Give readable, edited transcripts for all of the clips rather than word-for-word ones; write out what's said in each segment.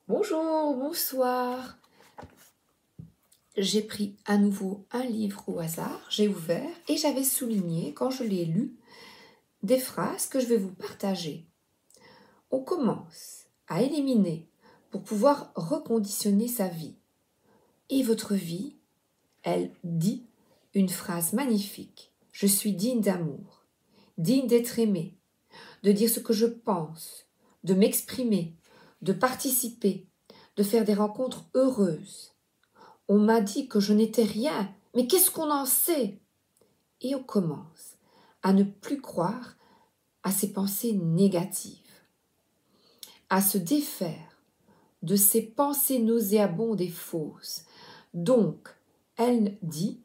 Bonjour, bonsoir. J'ai pris à nouveau un livre au hasard, j'ai ouvert et j'avais souligné, quand je l'ai lu, des phrases que je vais vous partager. On commence à éliminer pour pouvoir reconditionner sa vie. Et votre vie, elle dit une phrase magnifique. Je suis digne d'amour, digne d'être aimée, de dire ce que je pense, de m'exprimer, de participer, de faire des rencontres heureuses. On m'a dit que je n'étais rien, mais qu'est-ce qu'on en sait? Et on commence à ne plus croire à ces pensées négatives, à se défaire de ces pensées nauséabondes et fausses. Donc, elle dit,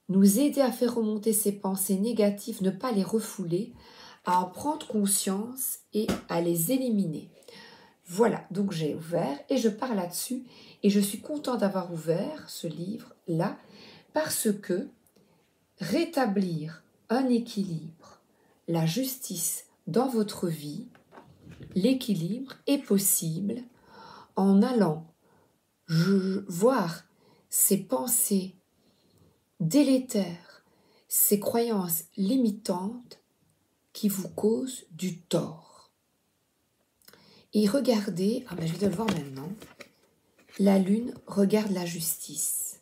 nous aider à faire remonter ces pensées négatives, ne pas les refouler, à en prendre conscience et à les éliminer. Voilà, donc j'ai ouvert et je pars là-dessus et je suis contente d'avoir ouvert ce livre-là parce que rétablir un équilibre, la justice dans votre vie, l'équilibre est possible en allant voir ces pensées délétères, ces croyances limitantes qui vous causent du tort. Et regardez, je vais le voir maintenant, la lune regarde la justice.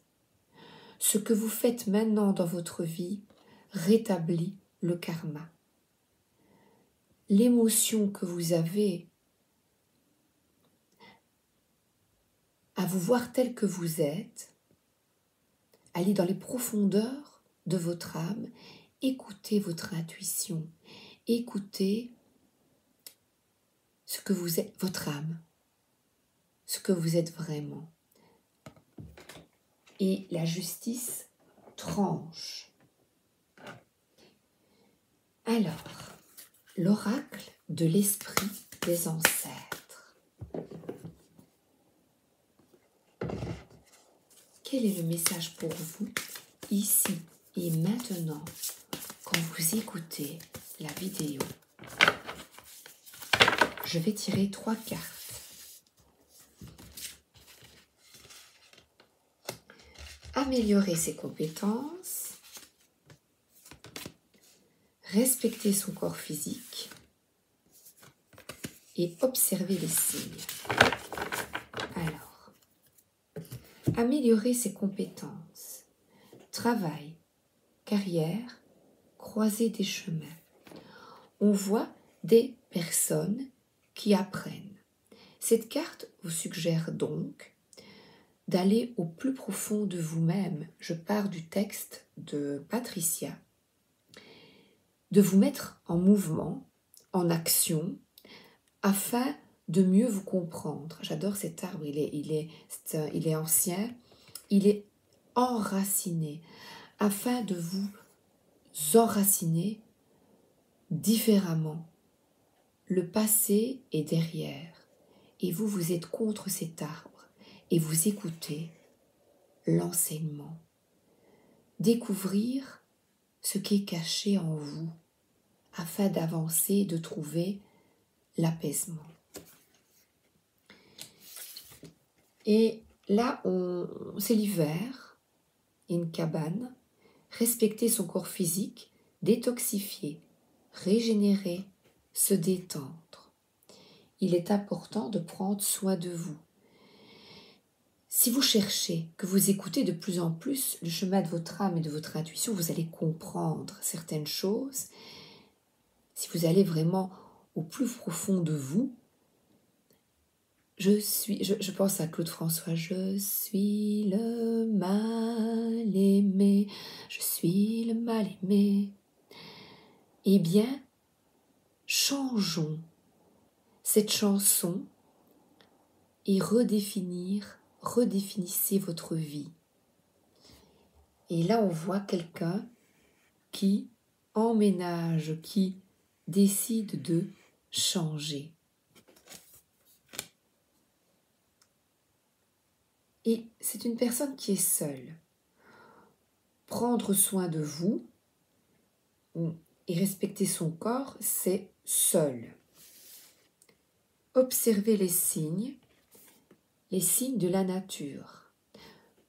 Ce que vous faites maintenant dans votre vie rétablit le karma. L'émotion que vous avez à vous voir tel que vous êtes, allez dans les profondeurs de votre âme, écoutez votre intuition, écoutez ce que vous êtes, votre âme, ce que vous êtes vraiment. Et la justice tranche. Alors, l'oracle de l'esprit des ancêtres. Quel est le message pour vous, ici et maintenant, quand vous écoutez la vidéo? Je vais tirer 3 cartes. Améliorer ses compétences, respecter son corps physique et observer les signes. Alors, améliorer ses compétences, travail, carrière, croiser des chemins. On voit des personnes qui apprennent. Cette carte vous suggère donc d'aller au plus profond de vous-même. Je pars du texte de Patricia. De vous mettre en mouvement, en action, afin de mieux vous comprendre. J'adore cet arbre, il est ancien, il est enraciné, afin de vous enraciner différemment. Le passé est derrière, et vous, vous êtes contre cet arbre, et vous écoutez l'enseignement. Découvrir ce qui est caché en vous, afin d'avancer, de trouver l'apaisement. Et là, c'est l'hiver, une cabane, respecter son corps physique, détoxifier, régénérer, se détendre. Il est important de prendre soin de vous. Si vous cherchez, que vous écoutez de plus en plus le chemin de votre âme et de votre intuition, vous allez comprendre certaines choses. Si vous allez vraiment au plus profond de vous, je pense à Claude François, je suis le mal aimé, je suis le mal aimé. Eh bien, changeons cette chanson et redéfinissez votre vie. Et là, on voit quelqu'un qui emménage, qui décide de changer. Et c'est une personne qui est seule. Prendre soin de vous et respecter son corps, c'est seul. Observer les signes les signes de la nature.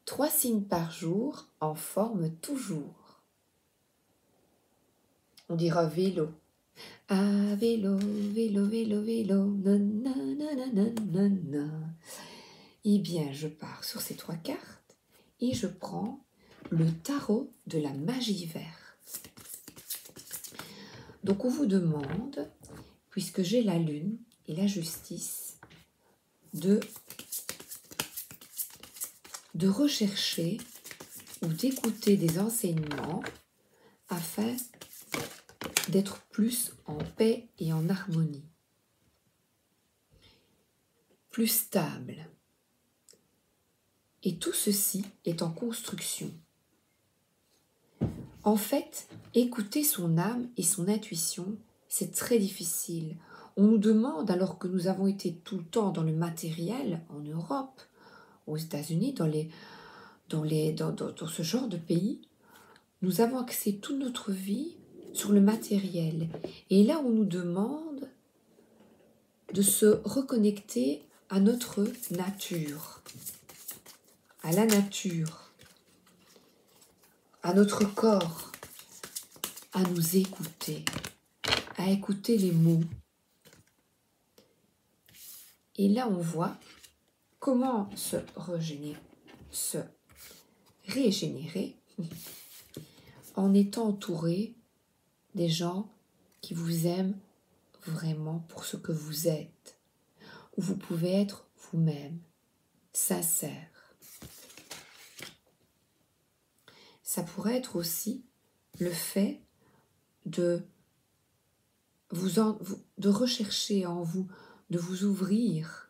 3 signes par jour en forme toujours. On dira vélo. Ah, vélo, vélo, vélo, vélo, nanana. Eh bien, je pars sur ces 3 cartes et je prends le tarot de la magie verte. Donc, on vous demande, puisque j'ai la lune et la justice, de rechercher ou d'écouter des enseignements afin d'être plus en paix et en harmonie, plus stable. Et tout ceci est en construction. En fait, écouter son âme et son intuition, c'est très difficile. On nous demande, alors que nous avons été tout le temps dans le matériel, en Europe, aux États-Unis, dans ce genre de pays, nous avons axé toute notre vie sur le matériel. Et là, on nous demande de se reconnecter à notre nature, à la nature, à notre corps, à nous écouter, à écouter les mots. Et là, on voit comment se régénérer en étant entouré des gens qui vous aiment vraiment pour ce que vous êtes, où vous pouvez être vous-même, sincère. Ça pourrait être aussi le fait de rechercher en vous, de vous ouvrir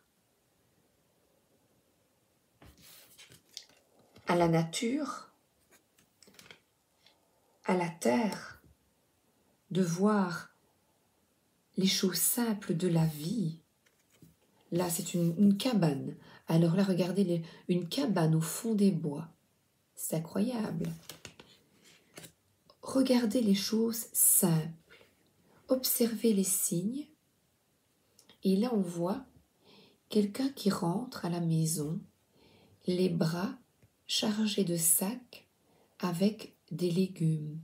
à la nature, à la terre, de voir les choses simples de la vie. Là, c'est une cabane. Alors là, regardez, une cabane au fond des bois. C'est incroyable. Regardez les choses simples. Observez les signes. Et là, on voit quelqu'un qui rentre à la maison, les bras chargés de sacs avec des légumes.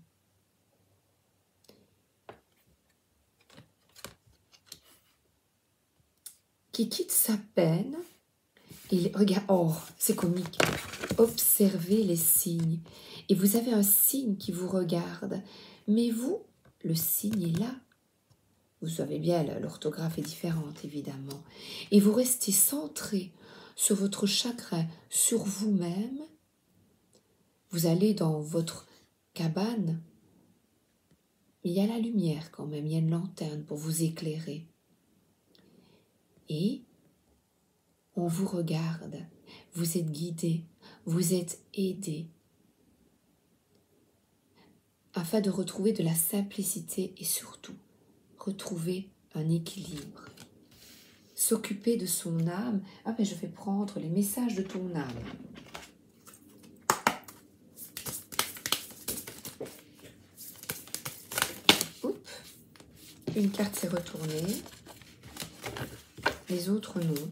Qui quitte sa peine, et regarde, oh, c'est comique, observez les signes. Et vous avez un signe qui vous regarde, mais vous, le signe est là. Vous savez bien, l'orthographe est différente, évidemment. Et vous restez centré sur votre chakra, sur vous-même. Vous allez dans votre cabane. Il y a la lumière quand même, il y a une lanterne pour vous éclairer. Et on vous regarde, vous êtes guidé, vous êtes aidé, afin de retrouver de la simplicité et surtout retrouver un équilibre. S'occuper de son âme. Ah ben je vais prendre les messages de ton âme. Oups, une carte s'est retournée, les autres non.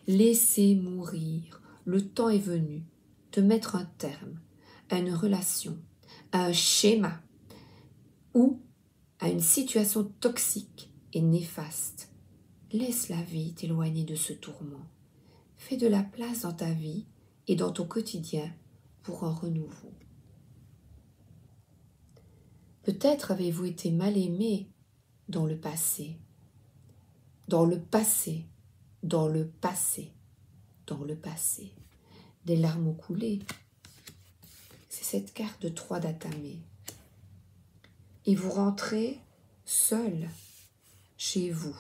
Laissez mourir, le temps est venu de mettre un terme à une relation, à un schéma ou à une situation toxique et néfaste. Laisse la vie t'éloigner de ce tourment. Fais de la place dans ta vie et dans ton quotidien pour un renouveau. Peut-être avez-vous été mal aimé dans le passé, dans le passé, dans le passé, dans le passé. Des larmes ont coulé. C'est cette carte de 3 d'Atamé. Et vous rentrez seul chez vous.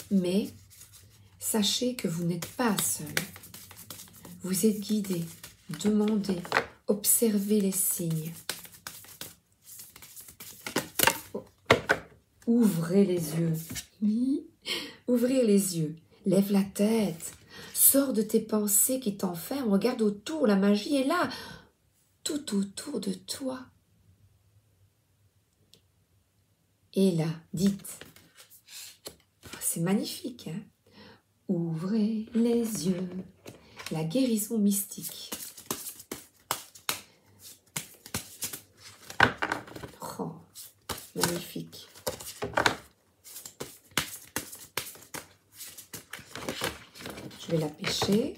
Mais sachez que vous n'êtes pas seul. Vous êtes guidé, demandez, observez les signes. Ouvrez les yeux. Oui, ouvrir les yeux. Lève la tête. Sors de tes pensées qui t'enferment. Regarde autour, la magie est là, tout autour de toi. Et là, dites, c'est magnifique, hein? Ouvrez les yeux, la guérison mystique. Oh, magnifique. Je vais la pêcher.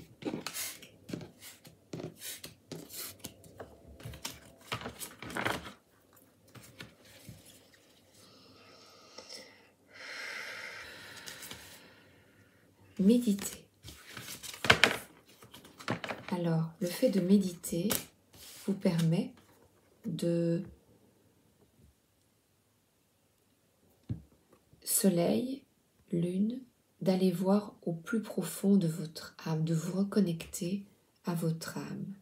Méditer. Alors, le fait de méditer vous permet de soleil, lune, d'aller voir au plus profond de votre âme, de vous reconnecter à votre âme.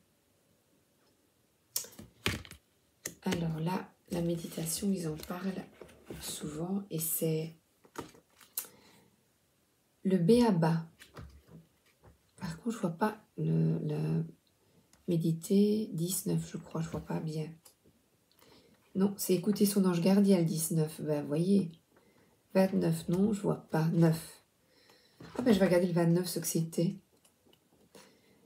Alors là, la méditation, ils en parlent souvent et c'est le b.a.-ba. Par contre, je vois pas le méditer 19, je crois, je vois pas bien. Non, c'est écouter son ange gardien le 19. Ben, vous voyez. 29, non, je vois pas. 9. Ah ben, je vais regarder le 29, ce que c'était.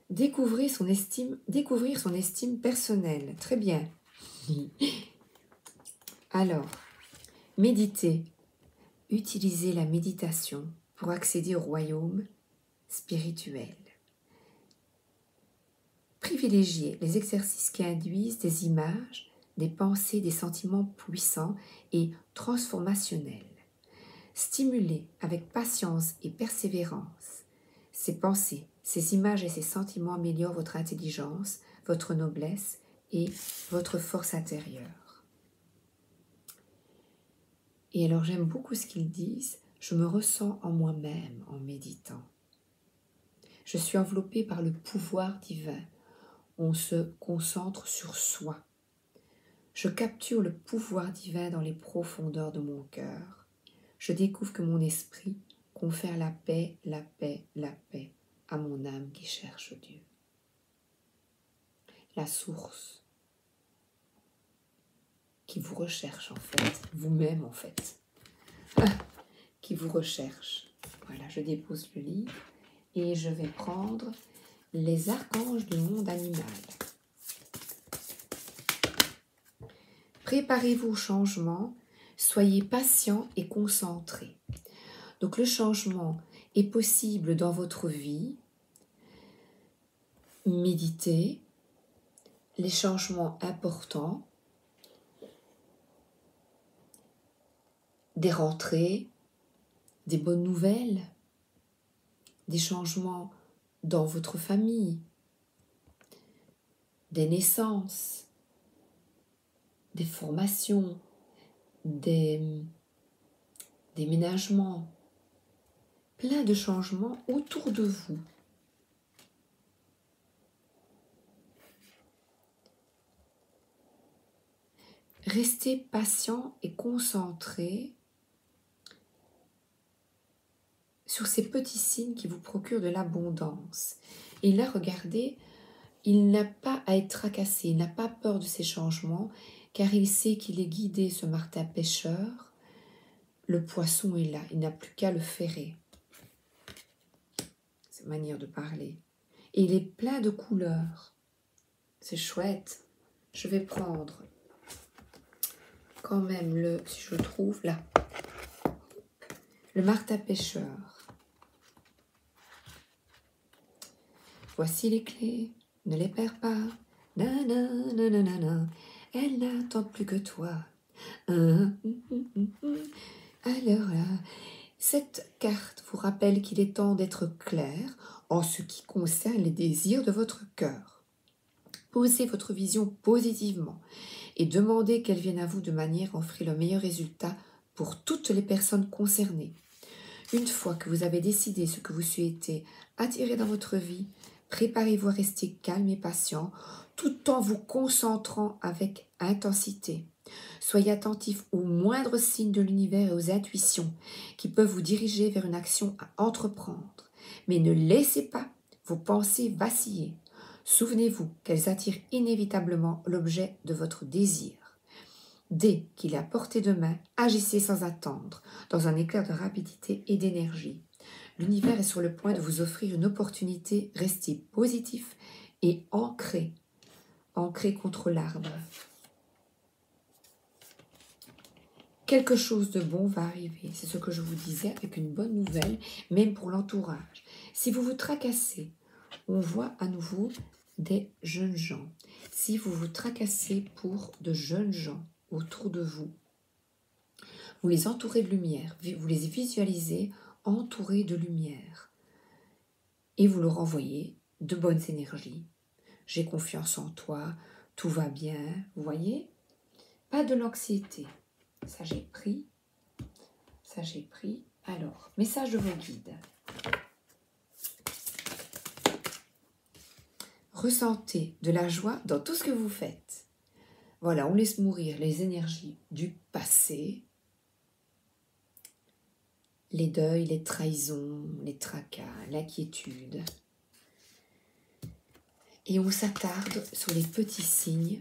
Découvrir son estime personnelle. Très bien. Alors, méditer. Utilisez la méditation pour accéder au royaume spirituel. Privilégiez les exercices qui induisent des images, des pensées, des sentiments puissants et transformationnels. Stimulez avec patience et persévérance. Ces pensées, ces images et ces sentiments améliorent votre intelligence, votre noblesse et votre force intérieure. Et alors j'aime beaucoup ce qu'ils disent, je me ressens en moi-même en méditant. Je suis enveloppée par le pouvoir divin. On se concentre sur soi. Je capture le pouvoir divin dans les profondeurs de mon cœur. Je découvre que mon esprit confère la paix, la paix, la paix à mon âme qui cherche Dieu. La source qui vous recherche en fait, vous-même en fait, qui vous recherche. Voilà, je dépose le livre et je vais prendre les archanges du monde animal. Préparez-vous au changement, soyez patient et concentré. Donc le changement est possible dans votre vie. Méditez. Les changements importants, des rentrées, des bonnes nouvelles, des changements dans votre famille, des naissances, des formations, des déménagements, plein de changements autour de vous. Restez patient et concentré sur ces petits signes qui vous procurent de l'abondance. Et là, regardez, il n'a pas à être tracassé, il n'a pas peur de ces changements, car il sait qu'il est guidé, ce Martin pêcheur. Le poisson est là, il n'a plus qu'à le ferrer. C'est une manière de parler. Et il est plein de couleurs. C'est chouette. Je vais prendre quand même si je le trouve là, le Martin pêcheur. Voici les clés, ne les perds pas. Nanana, elle n'attend plus que toi. Alors là, cette carte vous rappelle qu'il est temps d'être clair en ce qui concerne les désirs de votre cœur. Posez votre vision positivement et demandez qu'elle vienne à vous de manière à offrir le meilleur résultat pour toutes les personnes concernées. Une fois que vous avez décidé ce que vous souhaitez attirer dans votre vie, préparez-vous à rester calme et patient tout en vous concentrant avec intensité. Soyez attentif aux moindres signes de l'univers et aux intuitions qui peuvent vous diriger vers une action à entreprendre. Mais ne laissez pas vos pensées vaciller. Souvenez-vous qu'elles attirent inévitablement l'objet de votre désir. Dès qu'il est à portée de main, agissez sans attendre, dans un éclair de rapidité et d'énergie. L'univers est sur le point de vous offrir une opportunité. Restez positif et ancré contre l'arbre. Quelque chose de bon va arriver, c'est ce que je vous disais, avec une bonne nouvelle, même pour l'entourage. Si vous vous tracassez, on voit à nouveau des jeunes gens. Si vous vous tracassez pour de jeunes gens autour de vous, vous les entourez de lumière, vous les visualisez entourés de lumière et vous leur envoyez de bonnes énergies. J'ai confiance en toi, tout va bien, vous voyez? Pas de l'anxiété. Ça j'ai pris. Ça j'ai pris. Alors, message de vos guides. Ressentez de la joie dans tout ce que vous faites. Voilà, on laisse mourir les énergies du passé, les deuils, les trahisons, les tracas, l'inquiétude. Et on s'attarde sur les petits signes.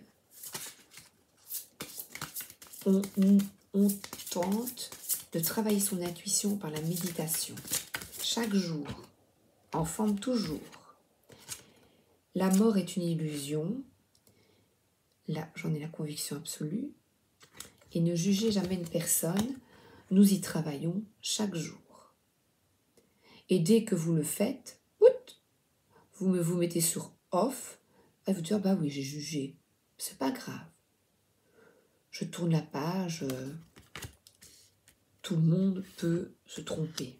On tente de travailler son intuition par la méditation. Chaque jour, en forme toujours. La mort est une illusion. Là, j'en ai la conviction absolue. Et ne jugez jamais une personne. Nous y travaillons chaque jour. Et dès que vous le faites, vous vous mettez sur off, et vous dites, ah bah oui, j'ai jugé. C'est pas grave. Je tourne la page. Tout le monde peut se tromper.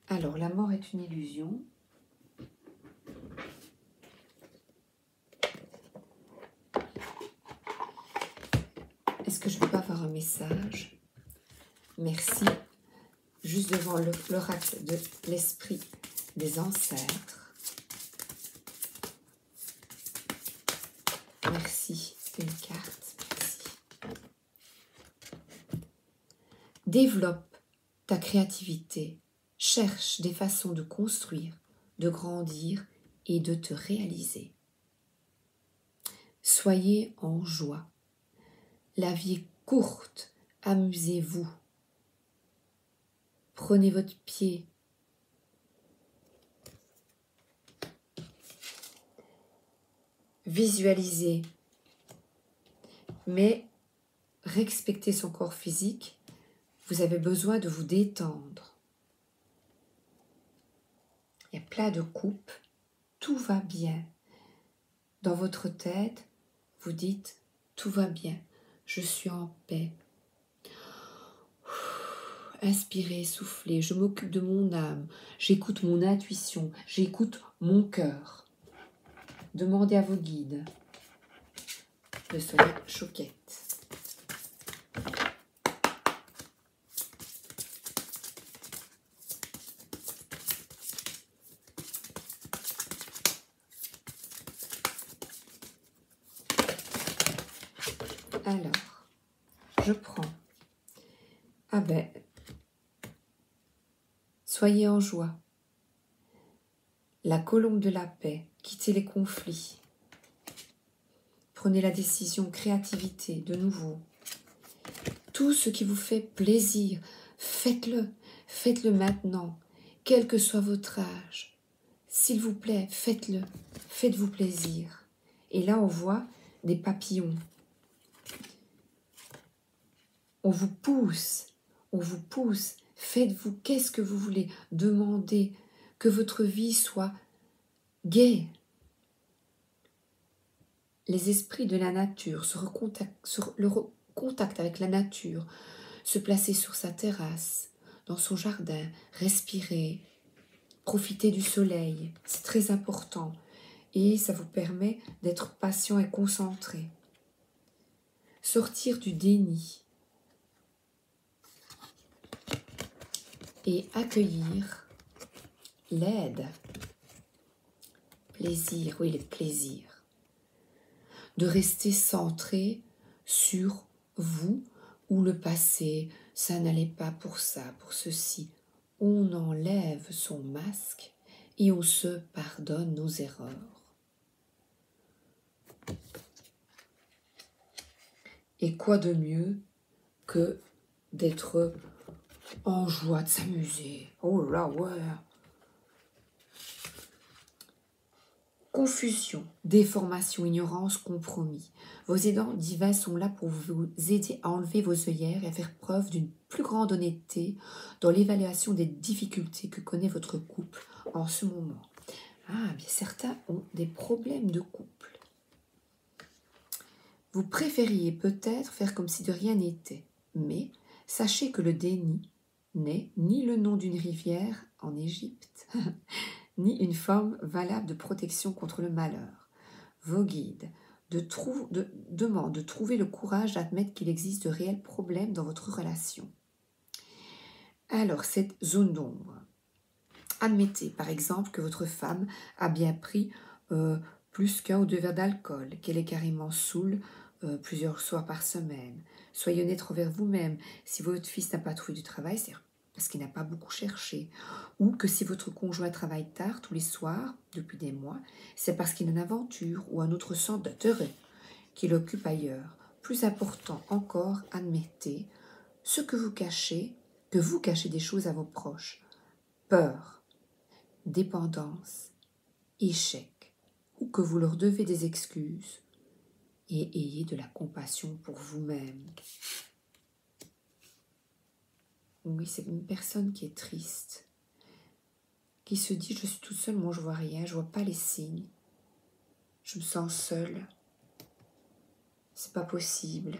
Alors, la mort est une illusion. Est-ce que je peux pas avoir un message? Merci. Juste devant l'oracle de l'esprit des ancêtres. Merci. Une carte. Merci. Développe ta créativité. Cherche des façons de construire, de grandir et de te réaliser. Soyez en joie. La vie est courte, amusez-vous. Prenez votre pied. Visualisez. Mais respectez son corps physique. Vous avez besoin de vous détendre. Il y a plein de coupes. Tout va bien. Dans votre tête, vous dites « Tout va bien, je suis en paix ». Inspirez, soufflez, je m'occupe de mon âme, j'écoute mon intuition, j'écoute mon cœur. Demandez à vos guides de sonner choquette. Alors, je prends. Ah ben, soyez en joie. La colombe de la paix, quittez les conflits. Prenez la décision, créativité, de nouveau. Tout ce qui vous fait plaisir, faites-le. Faites-le maintenant, quel que soit votre âge. S'il vous plaît, faites-le. Faites-vous plaisir. Et là, on voit des papillons. On vous pousse. Faites-vous, qu'est-ce que vous voulez? Demandez que votre vie soit gaie. Les esprits de la nature le contact avec la nature, se placer sur sa terrasse, dans son jardin, respirer, profiter du soleil, c'est très important et ça vous permet d'être patient et concentré. Sortir du déni et accueillir l'aide. Plaisir, oui, le plaisir. De rester centré sur vous ou le passé, ça n'allait pas pour ça, pour ceci. On enlève son masque et on se pardonne nos erreurs. Et quoi de mieux que d'être en joie, de s'amuser. Oh là, ouais. Confusion, déformation, ignorance, compromis. Vos aidants divins sont là pour vous aider à enlever vos œillères et à faire preuve d'une plus grande honnêteté dans l'évaluation des difficultés que connaît votre couple en ce moment. Ah, bien certains ont des problèmes de couple. Vous préfériez peut-être faire comme si de rien n'était, mais sachez que le déni n'est ni le nom d'une rivière en Égypte, ni une forme valable de protection contre le malheur. Vos guides demandent de trouver le courage d'admettre qu'il existe de réels problèmes dans votre relation. Alors, cette zone d'ombre. Admettez, par exemple, que votre femme a bien pris plus qu'un ou deux verres d'alcool, qu'elle est carrément saoule plusieurs soirs par semaine. Soyez honnête envers vous-même. Si votre fils n'a pas trouvé du travail, c'est parce qu'il n'a pas beaucoup cherché. Ou que si votre conjoint travaille tard tous les soirs, depuis des mois, c'est parce qu'il a une aventure ou un autre centre d'intérêt qui l'occupe ailleurs. Plus important encore, admettez ce que vous cachez des choses à vos proches. Peur, dépendance, échec, ou que vous leur devez des excuses, et ayez de la compassion pour vous-même. Oui, c'est une personne qui est triste, qui se dit « je suis toute seule, moi je vois rien, je vois pas les signes, je me sens seule, c'est pas possible ».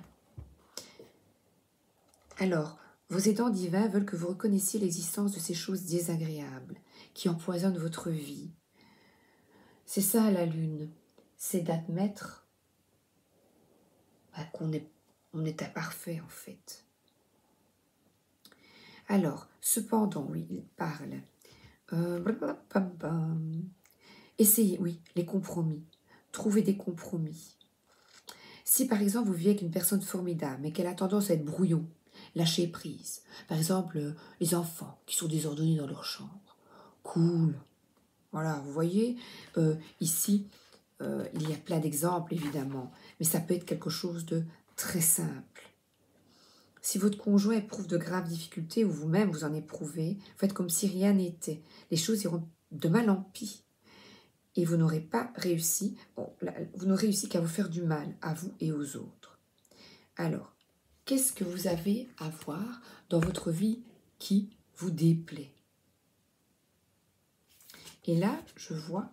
Alors, vos aidants divins veulent que vous reconnaissiez l'existence de ces choses désagréables qui empoisonnent votre vie. C'est ça la lune, c'est d'admettre qu'on est imparfait en fait. Alors, cependant, oui, il parle. Essayez, oui, les compromis. Trouvez des compromis. Si par exemple vous vivez avec une personne formidable, mais qu'elle a tendance à être brouillon, lâcher prise. Par exemple, les enfants qui sont désordonnés dans leur chambre. Cool. Voilà, vous voyez, ici, il y a plein d'exemples évidemment, mais ça peut être quelque chose de très simple. Si votre conjoint éprouve de graves difficultés ou vous-même vous en éprouvez, faites comme si rien n'était. Les choses iront de mal en pis. Et vous n'aurez pas réussi, vous n'aurez réussi qu'à vous faire du mal, à vous et aux autres. Alors, qu'est-ce que vous avez à voir dans votre vie qui vous déplaît? Et là, je vois,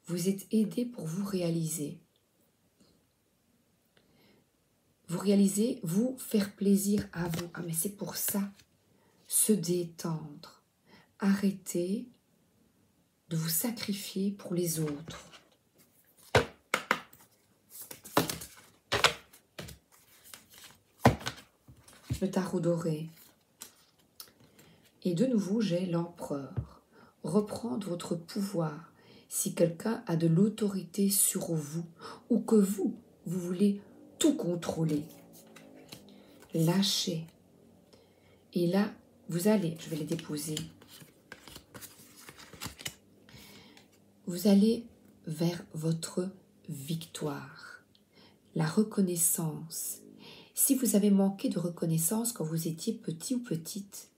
vous êtes aidé pour vous réaliser. Vous réalisez, vous faire plaisir à vous. Ah, mais c'est pour ça. Se détendre. Arrêtez de vous sacrifier pour les autres. Le tarot doré. Et de nouveau, j'ai l'empereur. Reprendre votre pouvoir. Si quelqu'un a de l'autorité sur vous, ou que vous voulez tout contrôler, lâchez. Et là, vous allez, je vais les déposer, vous allez vers votre victoire, la reconnaissance. Si vous avez manqué de reconnaissance quand vous étiez petit ou petite,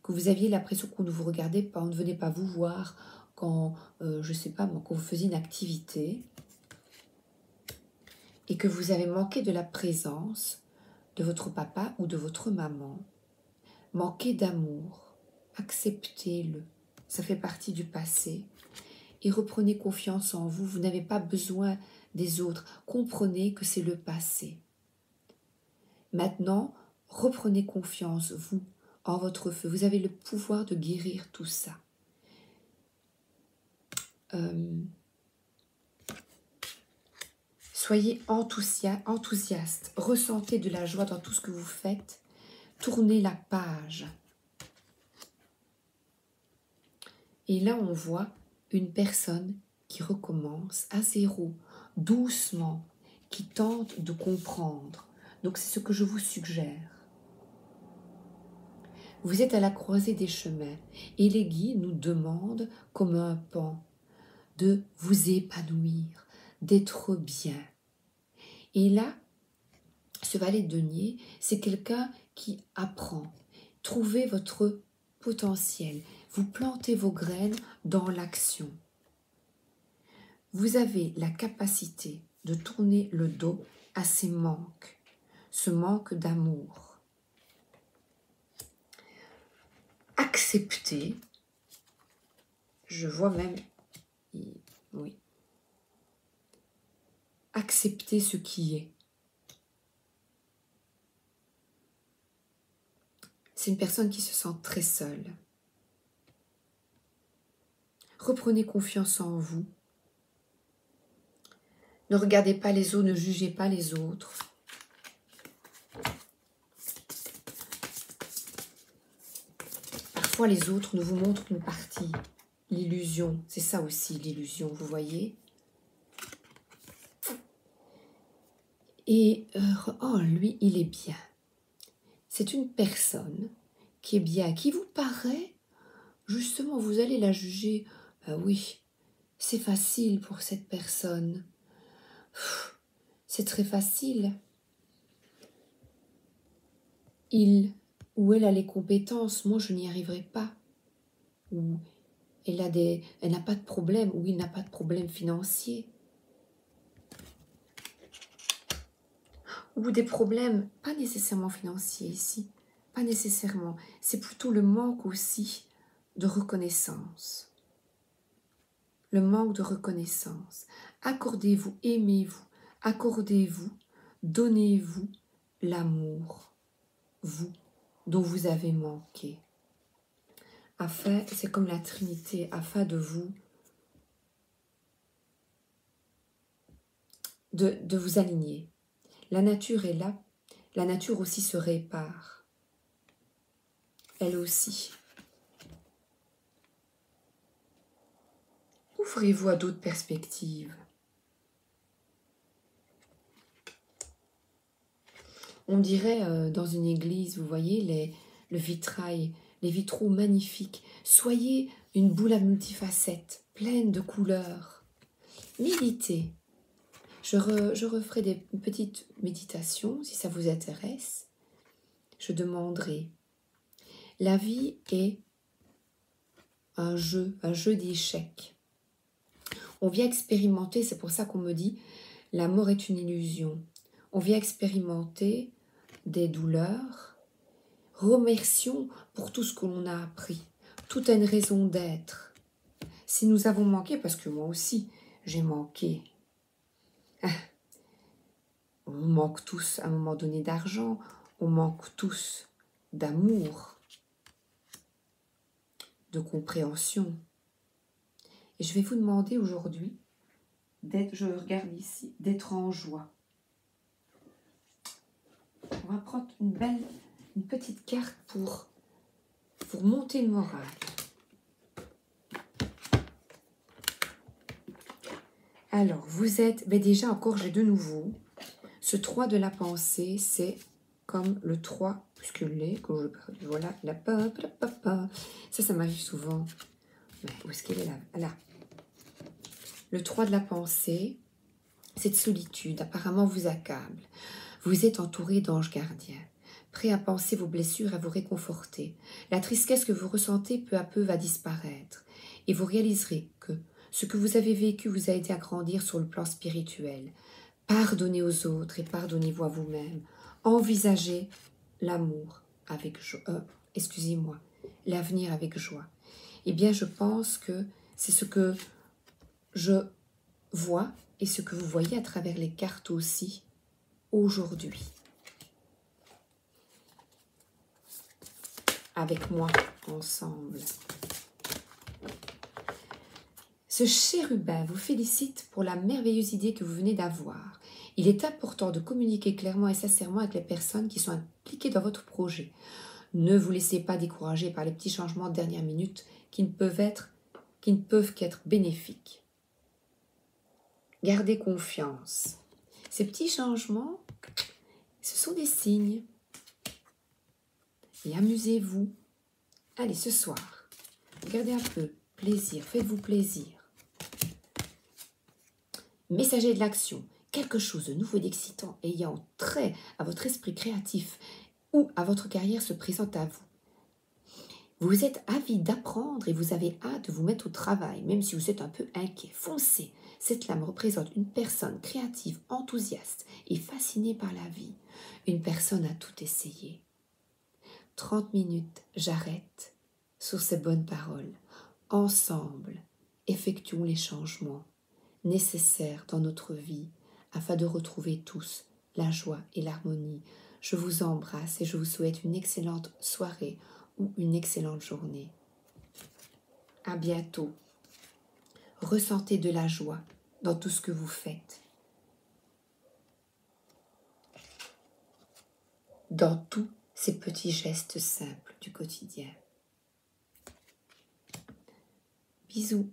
que vous aviez l'impression qu'on ne vous regardait pas, on ne venait pas vous voir quand, je sais pas, quand vous faisiez une activité, et que vous avez manqué de la présence de votre papa ou de votre maman, manquez d'amour, acceptez-le, ça fait partie du passé, et reprenez confiance en vous, vous n'avez pas besoin des autres, comprenez que c'est le passé. Maintenant, reprenez confiance, vous, en votre feu, vous avez le pouvoir de guérir tout ça. Soyez enthousiaste, ressentez de la joie dans tout ce que vous faites, tournez la page. Et là, on voit une personne qui recommence à zéro, doucement, qui tente de comprendre. Donc, c'est ce que je vous suggère. Vous êtes à la croisée des chemins et les guides nous demandent, comme un pan, de vous épanouir, d'être bien. Et là, ce valet de denier, c'est quelqu'un qui apprend. Trouvez votre potentiel. Vous plantez vos graines dans l'action. Vous avez la capacité de tourner le dos à ces manques, ce manque d'amour. Accepter, je vois même, oui, accepter ce qui est. C'est une personne qui se sent très seule. Reprenez confiance en vous. Ne regardez pas les autres, ne jugez pas les autres. Parfois, les autres nous vous montrent une partie. L'illusion, c'est ça aussi l'illusion, vous voyez. Et, oh, lui, il est bien. C'est une personne qui est bien, qui vous paraît, justement, vous allez la juger. Oui, c'est facile pour cette personne. C'est très facile. Il ou elle a les compétences, moi je n'y arriverai pas. Ou elle n'a pas de problème, ou il n'a pas de problème financier. Ou des problèmes, pas nécessairement financiers ici, pas nécessairement. C'est plutôt le manque aussi de reconnaissance. Le manque de reconnaissance. Accordez-vous, aimez-vous, accordez-vous, donnez-vous l'amour, vous, dont vous avez manqué. Afin, c'est comme la Trinité, afin de vous, de vous aligner. La nature est là, la nature aussi se répare. Elle aussi. Ouvrez-vous à d'autres perspectives. On dirait dans une église, vous voyez, le vitrail, les vitraux magnifiques. Soyez une boule à multifacettes, pleine de couleurs. Méditez. Je referai une petite méditation, si ça vous intéresse. Je demanderai. La vie est un jeu d'échecs. On vient expérimenter, c'est pour ça qu'on me dit, la mort est une illusion. On vient expérimenter des douleurs. Remercions pour tout ce que l'on a appris. Tout a une raison d'être. Si nous avons manqué, parce que moi aussi, j'ai manqué. On manque tous à un moment donné d'argent. On manque tous d'amour, de compréhension. Et je vais vous demander aujourd'hui d'être, je regarde ici, d'être en joie. On va prendre une petite carte pour monter le moral. Alors, vous êtes, déjà encore, j'ai de nouveau, ce 3 de la pensée, c'est comme le 3, puisque voilà, ça m'arrive souvent. Mais où est-ce qu'elle est là? Là. Le 3 de la pensée, cette solitude apparemment vous accable. Vous êtes entouré d'anges gardiens, prêts à penser vos blessures, à vous réconforter. La tristesse que vous ressentez peu à peu va disparaître et vous réaliserez que ce que vous avez vécu vous a aidé à grandir sur le plan spirituel. Pardonnez aux autres et pardonnez-vous à vous-même. Envisagez l'amour avec joie. L'avenir avec joie. Eh bien, je pense que c'est ce que je vois et ce que vous voyez à travers les cartes aussi aujourd'hui. Avec moi, ensemble. Ce chérubin vous félicite pour la merveilleuse idée que vous venez d'avoir. Il est important de communiquer clairement et sincèrement avec les personnes qui sont impliquées dans votre projet. Ne vous laissez pas décourager par les petits changements de dernière minute qui ne peuvent qu'être bénéfiques. Gardez confiance. Ces petits changements, ce sont des signes. Et amusez-vous, Allez, ce soir, regardez un peu. Plaisir, faites-vous plaisir. Messager de l'action, quelque chose de nouveau et d'excitant ayant trait à votre esprit créatif ou à votre carrière se présente à vous. Vous êtes avide d'apprendre et vous avez hâte de vous mettre au travail, même si vous êtes un peu inquiet. Foncez! Cette lame représente une personne créative, enthousiaste et fascinée par la vie. Une personne à tout essayer. 30 minutes, j'arrête sur ces bonnes paroles. Ensemble, effectuons les changements nécessaires dans notre vie afin de retrouver tous la joie et l'harmonie. Je vous embrasse et je vous souhaite une excellente soirée ou une excellente journée. À bientôt. Ressentez de la joie dans tout ce que vous faites. Dans tous ces petits gestes simples du quotidien. Bisous.